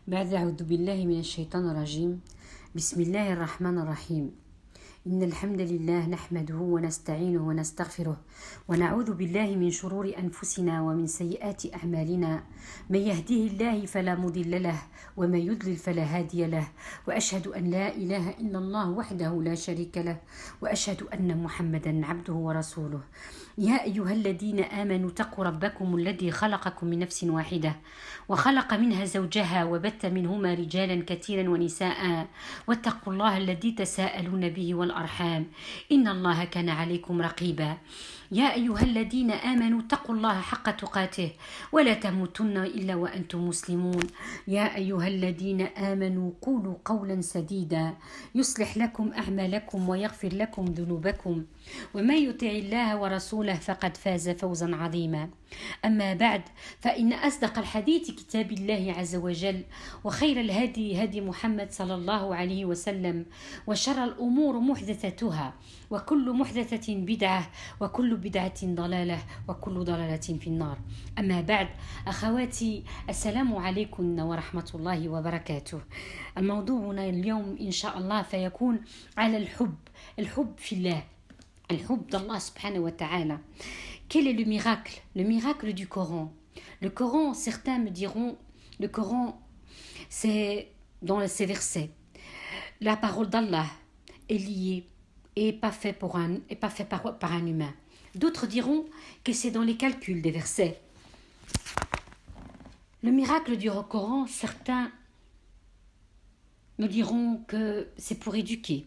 بعد أعوذ بالله من الشيطان الرجيم. بسم الله الرحمن الرحيم. إن الحمد لله نحمده ونستعينه ونستغفره ونعوذ بالله من شرور أنفسنا ومن سيئات أعمالنا. من يهديه الله فلا مضل له ومن يضلل فلا هادي له، وأشهد أن لا إله إلا الله وحده لا شريك له، وأشهد أن محمدا عبده ورسوله. يا أيها الذين آمنوا اتقوا ربكم الذي خلقكم من نفس واحدة وخلق منها زوجها وبث منهما رجالا كثيرا ونساء، واتقوا الله الذي تساءلون به والأرحام إن الله كان عليكم رقيبا. يا أيها الذين آمنوا اتقوا الله حق تقاته ولا تموتن إلا وأنتم مسلمون. يا أيها الذين آمنوا قولوا قولا سديدا يصلح لكم أعمالكم ويغفر لكم ذنوبكم، ومن يطع الله ورسوله فقد فاز فوزا عظيما. أما بعد، فإن أصدق الحديث كتاب الله عز وجل، وخير الهدي هدي محمد صلى الله عليه وسلم، وشر الأمور محدثتها، وكل محدثة بدعة، وكل بدعة ضلالة، وكل ضلالة في النار. أما بعد، أخواتي، السلام عليكم ورحمة الله وبركاته. الموضوعنا اليوم إن شاء الله فيكون على الحب في الله، الحب d'Allah subhanahu wa ta'ala. Quel est le miracle? Le miracle du Coran. Le Coran, certains me diront, le Coran, c'est dans ces versets. La parole d'Allah est liée et pas fait par un humain. D'autres diront que c'est dans les calculs des versets. Le miracle du Coran, certains me diront que c'est pour éduquer.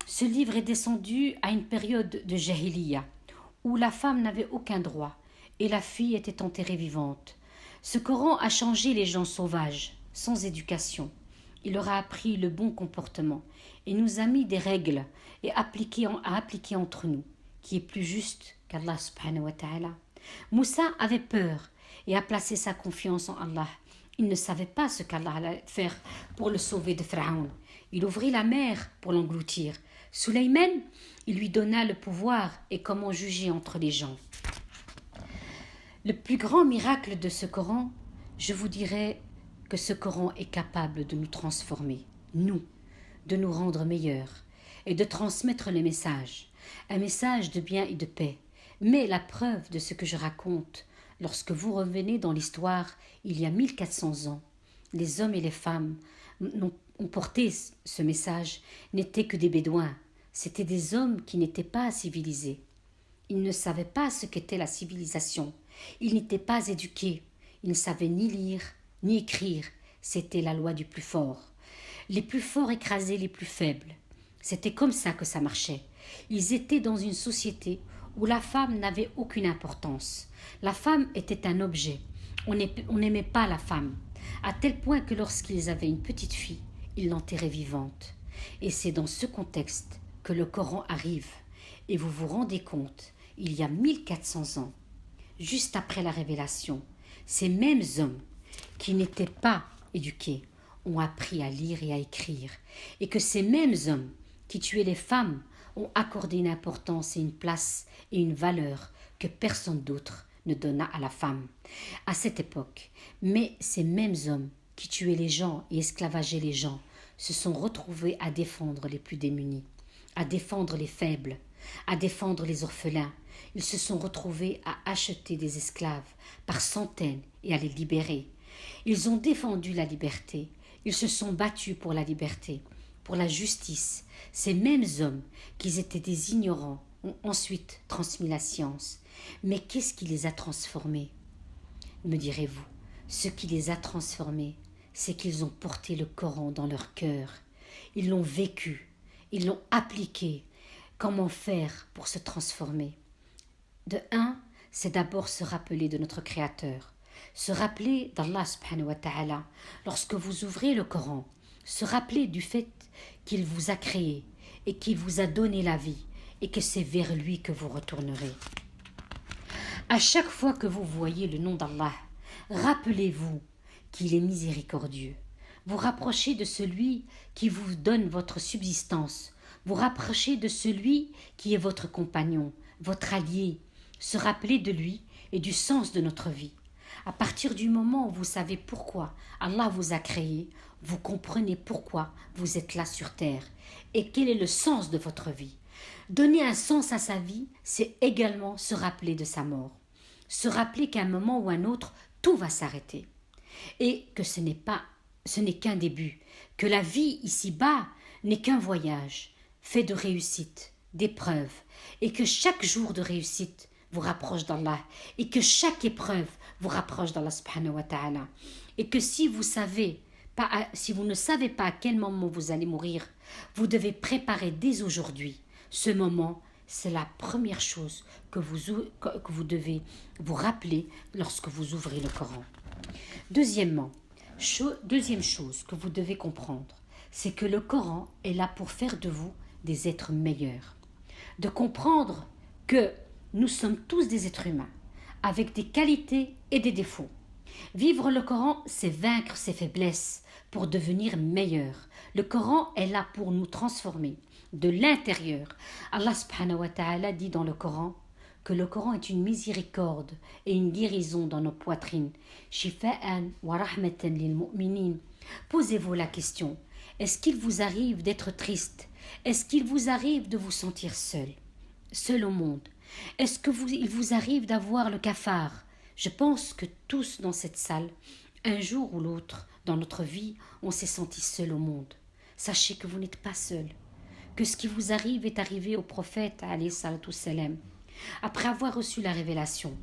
Ce livre est descendu à une période de Jahiliya, où la femme n'avait aucun droit et la fille était enterrée vivante. Ce Coran a changé les gens sauvages, sans éducation. Il leur a appris le bon comportement et nous a mis des règles à appliquer entre nous, qui est plus juste qu'Allah subhanahu wa ta'ala. Moussa avait peur et a placé sa confiance en Allah. Il ne savait pas ce qu'Allah allait faire pour le sauver de Pharaon. Il ouvrit la mer pour l'engloutir. Sulayman, il lui donna le pouvoir et comment juger entre les gens. Le plus grand miracle de ce Coran, je vous dirais que ce Coran est capable de nous transformer, de nous rendre meilleurs et de transmettre le message, un message de bien et de paix. Mais la preuve de ce que je raconte, lorsque vous revenez dans l'histoire, il y a 1400 ans, les hommes et les femmes ont porté ce message, n'étaient que des bédouins. C'étaient des hommes qui n'étaient pas civilisés. Ils ne savaient pas ce qu'était la civilisation. Ils n'étaient pas éduqués. Ils ne savaient ni lire, ni écrire. C'était la loi du plus fort. Les plus forts écrasaient les plus faibles. C'était comme ça que ça marchait. Ils étaient dans une société où la femme n'avait aucune importance. La femme était un objet. On n'aimait pas la femme, à tel point que lorsqu'ils avaient une petite fille, ils l'enterraient vivante. Et c'est dans ce contexte que le Coran arrive. Et vous vous rendez compte, il y a 1400 ans, juste après la révélation, ces mêmes hommes qui n'étaient pas éduqués ont appris à lire et à écrire. Et que ces mêmes hommes qui tuaient les femmes ont accordé une importance et une place et une valeur que personne d'autre ne donna à la femme à cette époque. Mais ces mêmes hommes qui tuaient les gens et esclavageaient les gens se sont retrouvés à défendre les plus démunis, à défendre les faibles, à défendre les orphelins. Ils se sont retrouvés à acheter des esclaves par centaines et à les libérer. Ils ont défendu la liberté. Ils se sont battus pour la liberté, pour la justice. Ces mêmes hommes qui étaient des ignorants ont ensuite transmis la science. Mais qu'est-ce qui les a transformés? Me direz-vous, ce qui les a transformés, c'est qu'ils ont porté le Coran dans leur cœur. Ils l'ont vécu, ils l'ont appliqué. Comment faire pour se transformer? De un, c'est d'abord se rappeler de notre Créateur, se rappeler d'Allah subhanahu wa ta'ala. Lorsque vous ouvrez le Coran, se rappeler du fait qu'il vous a créé et qu'il vous a donné la vie et que c'est vers lui que vous retournerez. À chaque fois que vous voyez le nom d'Allah, rappelez-vous qu'il est miséricordieux. Vous rapprochez de celui qui vous donne votre subsistance. Vous rapprochez de celui qui est votre compagnon, votre allié. Se rappeler de lui et du sens de notre vie. À partir du moment où vous savez pourquoi Allah vous a créé, vous comprenez pourquoi vous êtes là sur terre et quel est le sens de votre vie. Donner un sens à sa vie, c'est également se rappeler de sa mort. Se rappeler qu'à un moment ou un autre, tout va s'arrêter. Et que ce n'est qu'un début, que la vie ici-bas n'est qu'un voyage, fait de réussite, d'épreuves, et que chaque jour de réussite vous rapproche d'Allah, et que chaque épreuve vous rapproche d'Allah subhanahu wa ta'ala. Et que si vous ne savez pas à quel moment vous allez mourir, vous devez préparer dès aujourd'hui ce moment. C'est la première chose que vous devez vous rappeler lorsque vous ouvrez le Coran. Deuxième chose que vous devez comprendre, c'est que le Coran est là pour faire de vous des êtres meilleurs. De comprendre que nous sommes tous des êtres humains, avec des qualités et des défauts. Vivre le Coran, c'est vaincre ses faiblesses pour devenir meilleur. Le Coran est là pour nous transformer de l'intérieur. Allah subhanahu wa ta'ala dit dans le Coran que le Coran est une miséricorde et une guérison dans nos poitrines. Shifa'an wa rahmatan lil mu'minin. Posez-vous la question, est-ce qu'il vous arrive d'être triste? Est-ce qu'il vous arrive de vous sentir seul au monde? Est-ce qu'il vous arrive d'avoir le cafard? Je pense que tous dans cette salle, un jour ou l'autre, dans notre vie, on s'est senti seul au monde. Sachez que vous n'êtes pas seul, que ce qui vous arrive est arrivé au prophète, alayhi salatu salam, après avoir reçu la révélation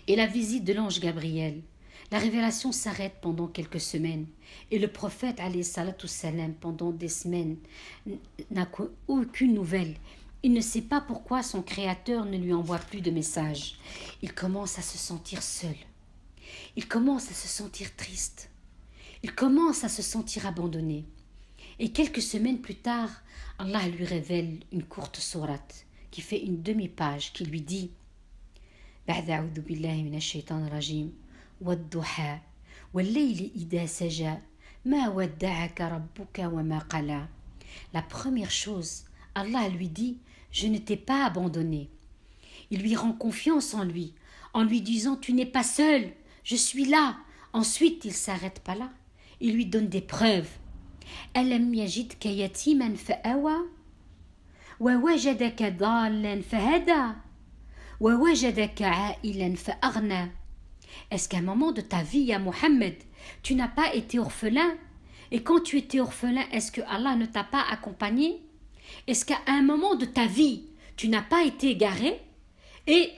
et la visite de l'ange Gabriel. La révélation s'arrête pendant quelques semaines et le prophète, alayhi salatu salam, pendant des semaines, n'a aucune nouvelle. Il ne sait pas pourquoi son créateur ne lui envoie plus de messages. Il commence à se sentir seul. Il commence à se sentir triste. Il commence à se sentir abandonné. Et quelques semaines plus tard, Allah lui révèle une courte sourate qui fait une demi-page qui lui dit بعد أعوذ بالله من الشيطان الرجيم والضحى والليل إذا سجى ما ودعك ربك وما قلى. La première chose, Allah lui dit, je ne t'ai pas abandonné. Il lui rend confiance en lui disant, tu n'es pas seul, je suis là. Ensuite, il ne s'arrête pas là. Il lui donne des preuves. ألم يجدك يتيما فآوى ووجدك ضالا فهدى ووجدك عائلا فأغنى. Est-ce qu'à un moment de ta vie, à Mohammed, tu n'as pas été orphelin? Et quand tu étais orphelin, est-ce que Allah ne t'a pas accompagné? Est-ce qu'à un moment de ta vie, tu n'as pas été égaré? Et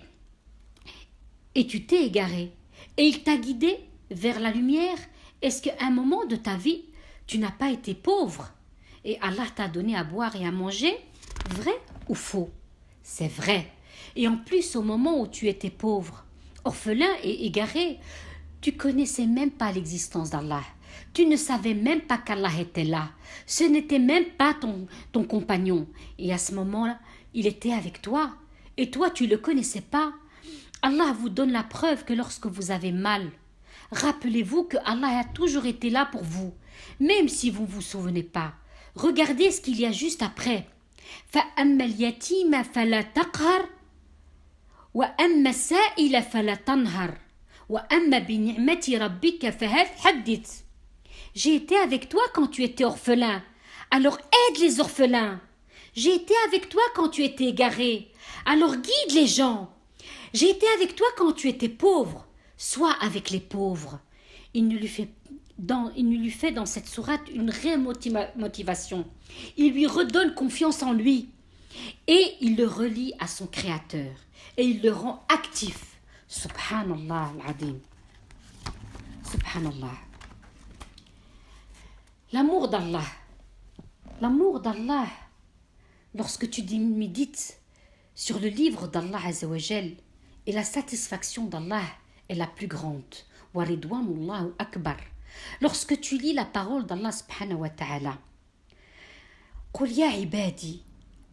tu t'es égaré. Et il t'a guidé vers la lumière. Est-ce qu'à un moment de ta vie, tu n'as pas été pauvre? Et Allah t'a donné à boire et à manger? Vrai ou faux? C'est vrai. Et en plus, au moment où tu étais pauvre, orphelin et égaré, tu connaissais même pas l'existence d'Allah. Tu ne savais même pas qu'Allah était là. Ce n'était même pas ton compagnon. Et à ce moment-là, il était avec toi. Et toi, tu ne le connaissais pas. Allah vous donne la preuve que lorsque vous avez mal, rappelez-vous que Allah a toujours été là pour vous, même si vous ne vous souvenez pas. Regardez ce qu'il y a juste après. فَأَمَّا الْيَتِيمَ فَلَا تَقْهَرْ وَأَمَّا السَّائِلَ فَلَا تَنْهَرْ وَأَمَّا بِنِعْمَةِ رَبِّكَ فَحَدِّثْ. J'ai été avec toi quand tu étais orphelin, alors aide les orphelins. J'ai été avec toi quand tu étais égaré, alors guide les gens. J'ai été avec toi quand tu étais pauvre, sois avec les pauvres. Il ne lui fait dans cette sourate une réelle motivation. Il lui redonne confiance en lui et il le relie à son créateur et il le rend actif. Subhanallah al-Adim. Subhanallah. L'amour d'Allah. L'amour d'Allah, lorsque tu médites sur le livre d'Allah Azzawajal, et la satisfaction d'Allah est la plus grande. Wa ridwanullahu akbar. Lorsque tu lis la parole d'Allah subhanahu wa ta'ala, قل يا عبادي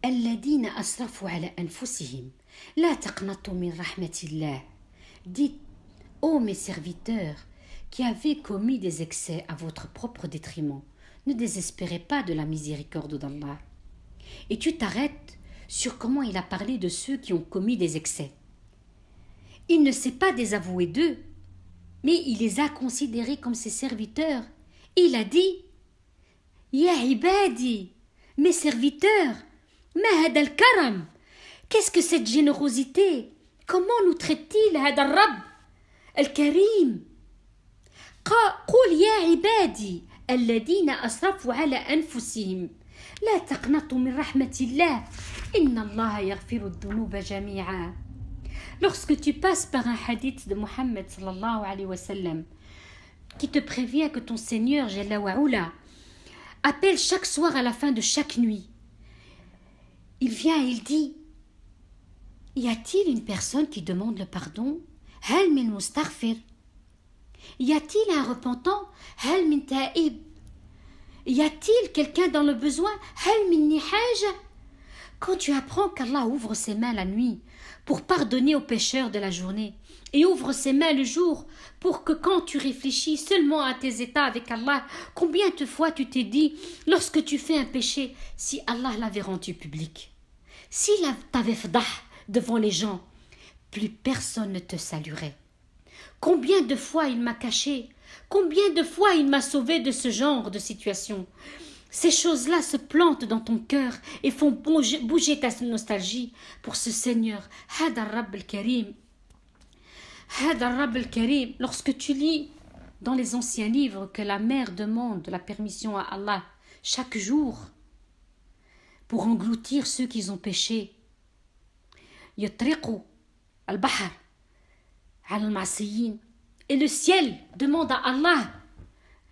الذين أسرفوا على أنفسهم لا تقنطوا من رحمة الله. Dites, ô mes serviteurs qui avez commis des excès à votre propre détriment, ne désespérez pas de la miséricorde d'Allah. Et tu t'arrêtes sur comment il a parlé de ceux qui ont commis des excès. Il ne s'est pas désavoué d'eux. mais il les a considérés comme ses serviteurs. Et il a dit Ya ibadi, mes serviteurs, ma hada al-karam, qu'est-ce que cette générosité? Comment nous traite-t-il hada al-Rabb al-Karim? قل يا عبادي الذين أسرفوا على أنفسهم لا تقنطوا من رحمة الله إن الله يغفر الذنوب جميعا. Lorsque tu passes par un hadith de Mohammed sallallahu alayhi wa sallam qui te prévient que ton Seigneur Jalla wa Oula appelle chaque soir à la fin de chaque nuit, il vient et il dit y a-t-il une personne qui demande le pardon? Hal min mustaghfir? Y a-t-il un repentant? Hal min ta'ib? Y a-t-il quelqu'un dans le besoin? Hal min nihaja? Quand tu apprends qu'Allah ouvre ses mains la nuit pour pardonner aux pécheurs de la journée et ouvre ses mains le jour pour que quand tu réfléchis seulement à tes états avec Allah, combien de fois tu t'es dit lorsque tu fais un péché, si Allah l'avait rendu public, s'il t'avait fdah devant les gens, plus personne ne te saluerait. Combien de fois il m'a caché, combien de fois il m'a sauvé de ce genre de situation. Ces choses-là se plantent dans ton cœur et font bouger ta nostalgie pour ce Seigneur. Hada Rabb al-Karim. Hada Rabb al-Karim. Lorsque tu lis dans les anciens livres que la mère demande la permission à Allah chaque jour pour engloutir ceux qui ont péché. Yatriqu al-Bahar al-Ma'siyin. Et le ciel demande à Allah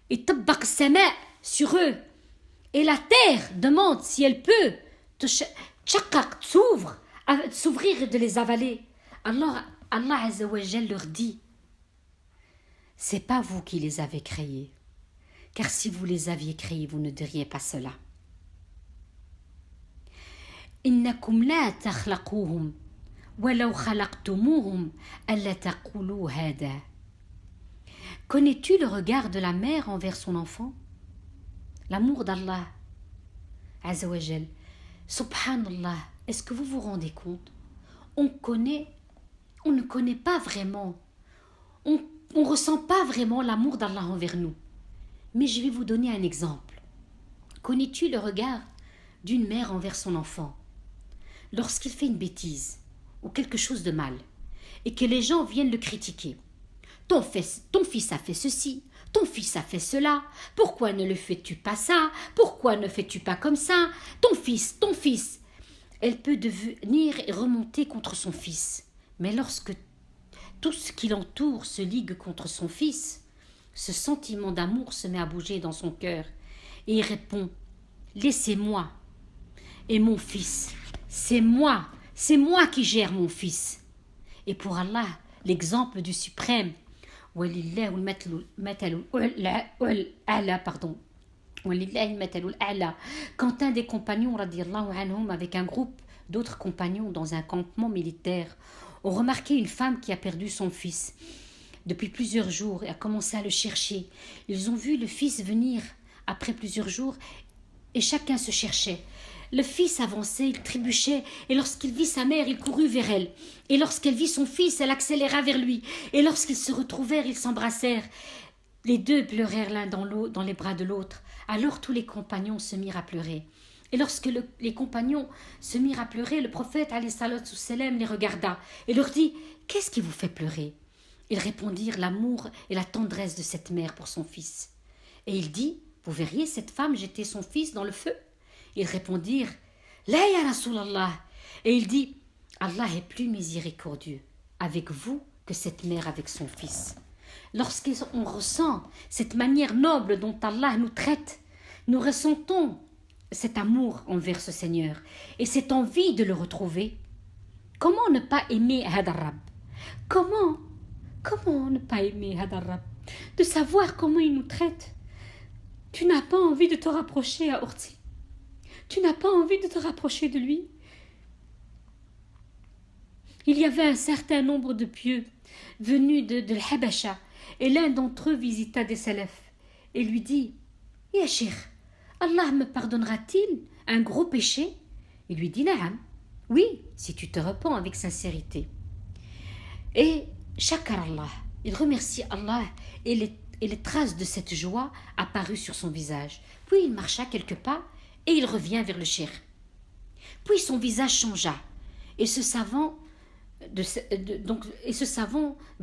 et tabbaq sama sur eux. Et la terre demande si elle peut s'ouvrir et de les avaler. Alors Allah Azza wa Jal leur dit c'est pas vous qui les avez créés, car si vous les aviez créés, vous ne diriez pas cela. Innakum la takhlaquhum walau khalaqtumuhum alla taqulu hada. Connais-tu le regard de la mère envers son enfant? L'amour d'Allah Azza wa Jal. Subhanallah, est-ce que vous vous rendez compte? On ne connaît pas vraiment, on ressent pas vraiment l'amour d'Allah envers nous. Mais je vais vous donner un exemple. Connais-tu le regard d'une mère envers son enfant lorsqu'il fait une bêtise ou quelque chose de mal et que les gens viennent le critiquer? Ton fils a fait ceci, ton fils a fait cela, pourquoi ne le fais-tu pas ça? Pourquoi ne fais-tu pas comme ça? Ton fils. Elle peut devenir et remonter contre son fils. Mais lorsque tout ce qui l'entoure se ligue contre son fils, ce sentiment d'amour se met à bouger dans son cœur. Et il répond, laissez-moi et mon fils, c'est moi qui gère mon fils. Et pour Allah, l'exemple du suprême, quand un des compagnons radiallahu anhum avec un groupe d'autres compagnons dans un campement militaire ont remarqué une femme qui a perdu son fils depuis plusieurs jours et a commencé à le chercher. Ils ont vu le fils venir après plusieurs jours et chacun se cherchait. Le fils avançait, il trébuchait, et lorsqu'il vit sa mère, il courut vers elle. Et lorsqu'elle vit son fils, elle accéléra vers lui. Et lorsqu'ils se retrouvèrent, ils s'embrassèrent. Les deux pleurèrent l'un dans les bras de l'autre. Alors tous les compagnons se mirent à pleurer. Et lorsque les compagnons se mirent à pleurer, le prophète alayhi salatu wassalam les regarda et leur dit « Qu'est-ce qui vous fait pleurer ?» Ils répondirent l'amour et la tendresse de cette mère pour son fils. Et il dit « Vous verriez cette femme jeter son fils dans le feu ?» Ils répondirent « La ya Rasulallah » Et il dit « Allah est plus miséricordieux avec vous que cette mère avec son fils. » Lorsqu'on ressent cette manière noble dont Allah nous traite, nous ressentons cet amour envers ce Seigneur et cette envie de le retrouver. Comment ne pas aimer Hada Rabb? Comment ne pas aimer Hada Rabb? De savoir comment il nous traite. Tu n'as pas envie de te rapprocher à Orti. Tu n'as pas envie de te rapprocher de lui. Il y avait un certain nombre de pieux venus de l'Habasha et l'un d'entre eux visita des salafs et lui dit « Ya Cheikh, Allah me pardonnera-t-il un gros péché ?» Il lui dit « Na'am, oui, si tu te repens avec sincérité. » Et shakar Allah, Il remercie Allah et les traces de cette joie apparurent sur son visage. Puis il marcha quelques pas et il revient vers le cheikh. Puis son visage changea et ce savant, des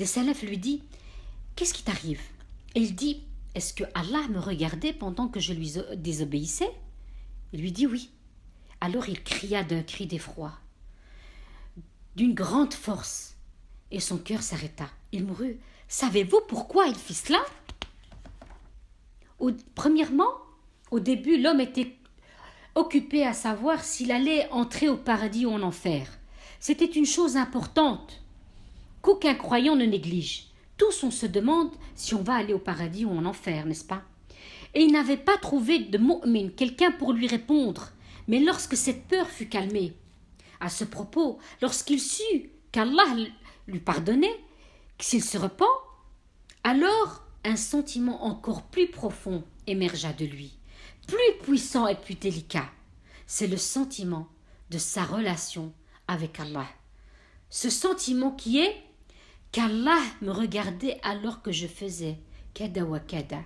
salafs lui dit: qu'est-ce qui t'arrive? Et il dit: est-ce que Allah me regardait pendant que je lui désobéissais? Il lui dit oui. Alors il cria d'un cri d'effroi, d'une grande force, et son cœur s'arrêta. Il mourut. Savez-vous pourquoi il fit cela? Premièrement, au début, l'homme était occupé à savoir s'il allait entrer au paradis ou en enfer. C'était une chose importante qu'aucun croyant ne néglige. Tous on se demande si on va aller au paradis ou en enfer, n'est-ce pas? Et il n'avait pas trouvé de mu'min, quelqu'un pour lui répondre. Mais lorsque cette peur fut calmée, à ce propos, lorsqu'il sut qu'Allah lui pardonnait, que s'il se repent, alors un sentiment encore plus profond émergea de lui, plus puissant et plus délicat. C'est le sentiment de sa relation avec Allah. Ce sentiment qui est qu'Allah me regardait alors que je faisais kada wa kada.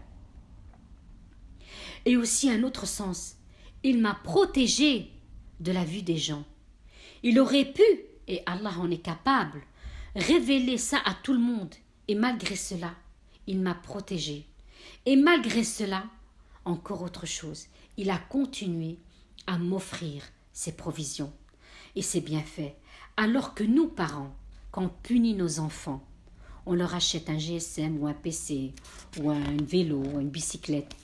Et aussi un autre sens, il m'a protégé de la vue des gens. Il aurait pu, et Allah en est capable, révéler ça à tout le monde, et malgré cela, il m'a protégé. Et malgré cela, encore autre chose, il a continué à m'offrir ses provisions et ses bienfaits, alors que nous, parents, quand on punit nos enfants, on leur achète un GSM ou un PC ou un vélo ou une bicyclette.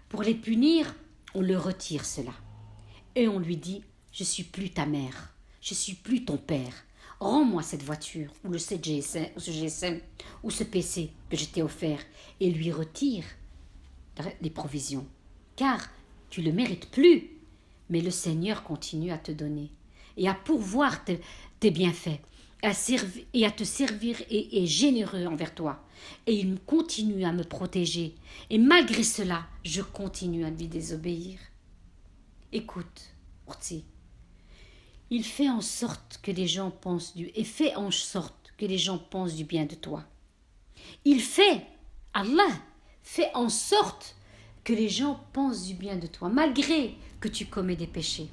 Pour les punir, on leur retire cela. Et on lui dit: je suis plus ta mère, je suis plus ton père. Rends-moi cette voiture ou ce GSM ou ce PC que je t'ai offert, et lui retire les provisions. Car tu ne le mérites plus, mais le Seigneur continue à te donner et à pourvoir tes bienfaits et à te servir et est généreux envers toi. Et il continue à me protéger. Et malgré cela, je continue à lui désobéir. Écoute, Urti, il fait en sorte que les gens pensent fais en sorte que les gens pensent du bien de toi. Allah fait en sorte que les gens pensent du bien de toi, malgré que tu commets des péchés.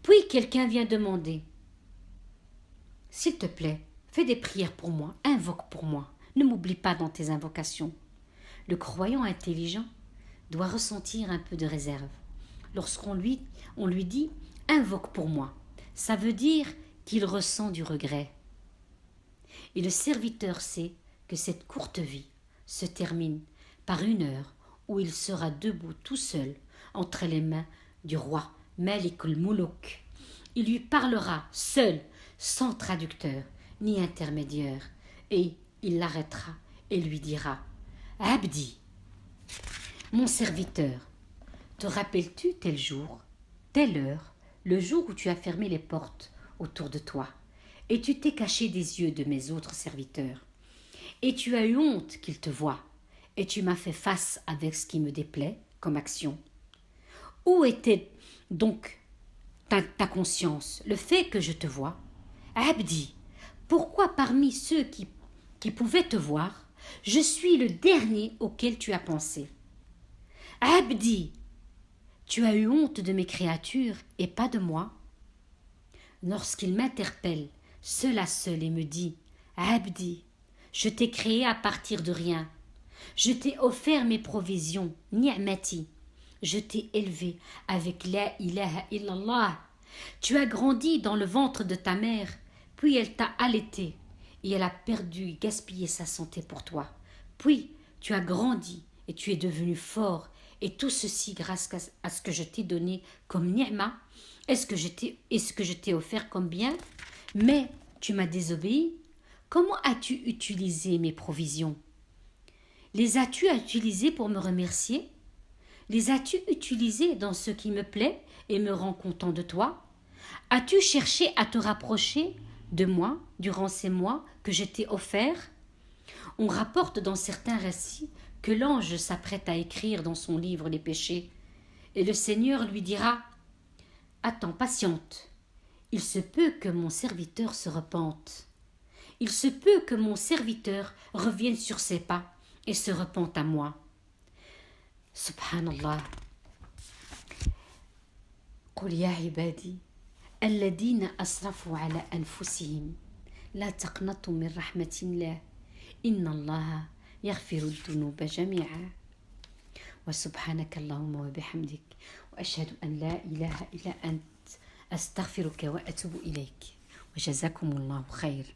Puis quelqu'un vient demander: s'il te plaît, fais des prières pour moi, invoque pour moi, ne m'oublie pas dans tes invocations. Le croyant intelligent doit ressentir un peu de réserve. Lorsqu'on lui dit invoque pour moi, ça veut dire qu'il ressent du regret. Et le serviteur sait que cette courte vie se termine par une heure où il sera debout tout seul entre les mains du roi Malikul Muluk. Il lui parlera seul, sans traducteur ni intermédiaire, et il l'arrêtera et lui dira: Abdi, mon serviteur, te rappelles-tu tel jour, telle heure, le jour où tu as fermé les portes autour de toi, et tu t'es caché des yeux de mes autres serviteurs, et tu as eu honte qu'ils te voient, et tu m'as fait face avec ce qui me déplaît comme action. Où était donc ta conscience, le fait que je te vois? Abdi, pourquoi parmi ceux qui pouvaient te voir, je suis le dernier auquel tu as pensé? Abdi, tu as eu honte de mes créatures et pas de moi? Lorsqu'il m'interpelle, seul à seul, et me dit: Abdi, je t'ai créé à partir de rien. Je t'ai offert mes provisions, ni'mati. Je t'ai élevé avec la ilaha illallah. Tu as grandi dans le ventre de ta mère, puis elle t'a allaité et elle a perdu et gaspillé sa santé pour toi. Puis tu as grandi et tu es devenu fort, et tout ceci grâce à ce que je t'ai donné comme ni'ma, et ce que je t'ai offert comme bien. Mais tu m'as désobéi. Comment as-tu utilisé mes provisions? Les as-tu utilisées pour me remercier? Les as-tu utilisées dans ce qui me plaît et me rend content de toi? As-tu cherché à te rapprocher de moi durant ces mois que je t'ai offerts? On rapporte dans certains récits que l'ange s'apprête à écrire dans son livre les péchés, et le Seigneur lui dira: Attends, patiente, il se peut que mon serviteur se repente. il se peut que mon serviteur revienne sur ses pas et se repente à moi. Subhanallah. قل يا عبادي الذين أسرفوا على أنفسهم لا تقنطوا من رحمة الله إن الله يغفر الذنوب جميعا وسبحانك اللهم وبحمدك وأشهد أن لا إله إلا أنت أستغفرك وأتوب إليك وجزاكم الله خير.